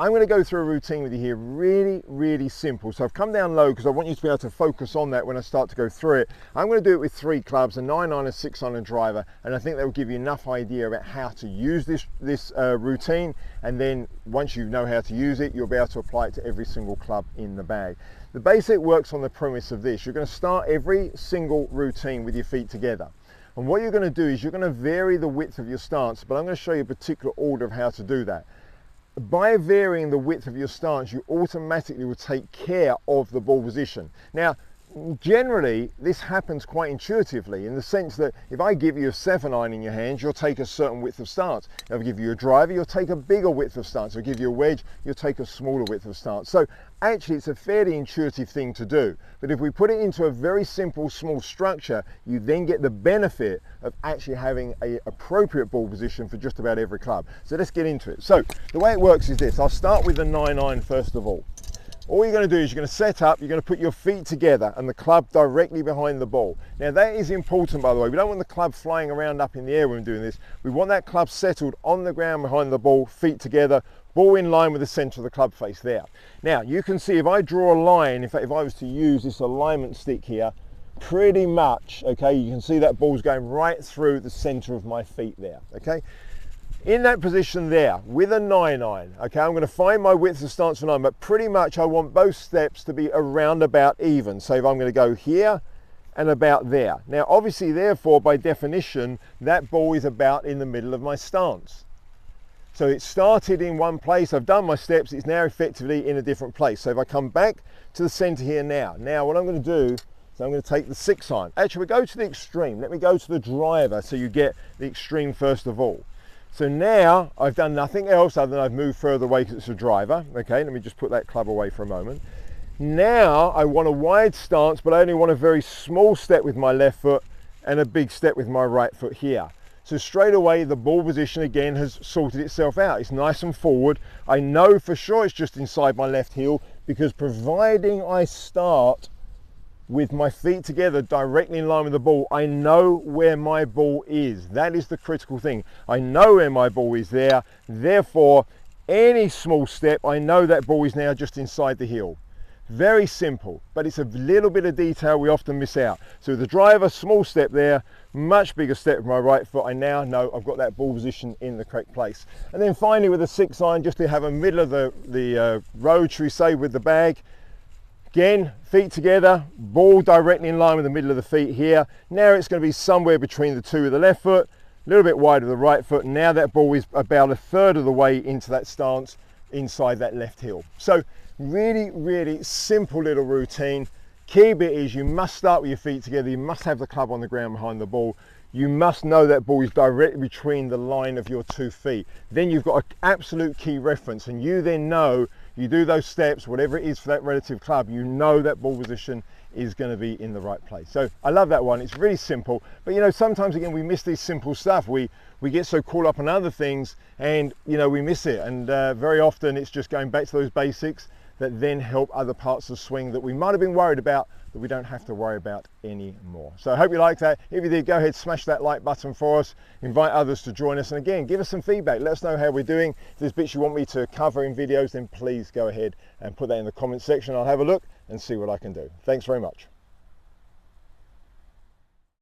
I'm going to go through a routine with you here, really simple. So I've come down low because I want you to be able to focus on that when I start to go through it. I'm going to do it with 3 clubs, a 9-iron, a 6-iron driver, and I think that will give you enough idea about how to use this routine, and then once you know how to use it, you'll be able to apply it to every single club in the bag. The basic works on the premise of this. You're going to start every single routine with your feet together. And what you're going to do is you're going to vary the width of your stance, but I'm going to show you a particular order of how to do that. By varying the width of your stance, you automatically will take care of the ball position. Now, generally, this happens quite intuitively in the sense that if I give you a 7-iron in your hands, you'll take a certain width of stance. If I give you a driver, you'll take a bigger width of stance. If I give you a wedge, you'll take a smaller width of stance. So actually, it's a fairly intuitive thing to do. But if we put it into a very simple, small structure, you then get the benefit of actually having an appropriate ball position for just about every club. So let's get into it. So the way it works is this. I'll start with the 9-iron first of all. All you're going to do is you're going to set up, you're going to put your feet together and the club directly behind the ball. Now that is important, by the way. We don't want the club flying around up in the air when we're doing this. We want that club settled on the ground behind the ball, feet together, ball in line with the center of the club face there. Now you can see if I draw a line, in fact if I was to use this alignment stick here, pretty much, okay, you can see that ball's going right through the center of my feet there, okay? In that position there, with a 9-iron, okay, I'm going to find my width of stance for 9, but pretty much I want both steps to be around about even. So if I'm going to go here and about there. Now, obviously, therefore, by definition, that ball is about in the middle of my stance. So it started in one place, I've done my steps, it's now effectively in a different place. So if I come back to the center here now what I'm going to do is I'm going to take the 6-iron. Actually, we go to the extreme. Let me go to the driver so you get the extreme first of all. So now I've done nothing else other than I've moved further away because it's a driver. Okay, let me just put that club away for a moment. Now I want a wide stance, but I only want a very small step with my left foot and a big step with my right foot here. So straight away the ball position again has sorted itself out. It's nice and forward. I know for sure it's just inside my left heel because providing I start with my feet together directly in line with the ball, I know where my ball is. That is the critical thing. I know where my ball is there. Therefore, any small step, I know that ball is now just inside the heel. Very simple, but it's a little bit of detail we often miss out. So the driver, small step there, much bigger step with my right foot. I now know I've got that ball position in the correct place. And then finally with the 6-iron, just to have a middle of the road, should we say, with the bag. Again, feet together, ball directly in line with the middle of the feet here. Now it's going to be somewhere between the 2 with the left foot, a little bit wide of the right foot. Now that ball is about a third of the way into that stance inside that left heel. So really simple little routine. Key bit is you must start with your feet together. You must have the club on the ground behind the ball. You must know that ball is directly between the line of your 2 feet. Then you've got an absolute key reference, and you then know, you do those steps, whatever it is for that relative club, you know that ball position is going to be in the right place. So I love that one. It's really simple, but you know, sometimes again we miss this simple stuff. We get so caught up on other things and you know we miss it, and very often it's just going back to those basics that then help other parts of the swing that we might have been worried about that we don't have to worry about anymore. So I hope you liked that. If you did, go ahead, smash that like button for us, invite others to join us, and again, give us some feedback. Let us know how we're doing. If there's bits you want me to cover in videos, then please go ahead and put that in the comment section. I'll have a look and see what I can do. Thanks very much.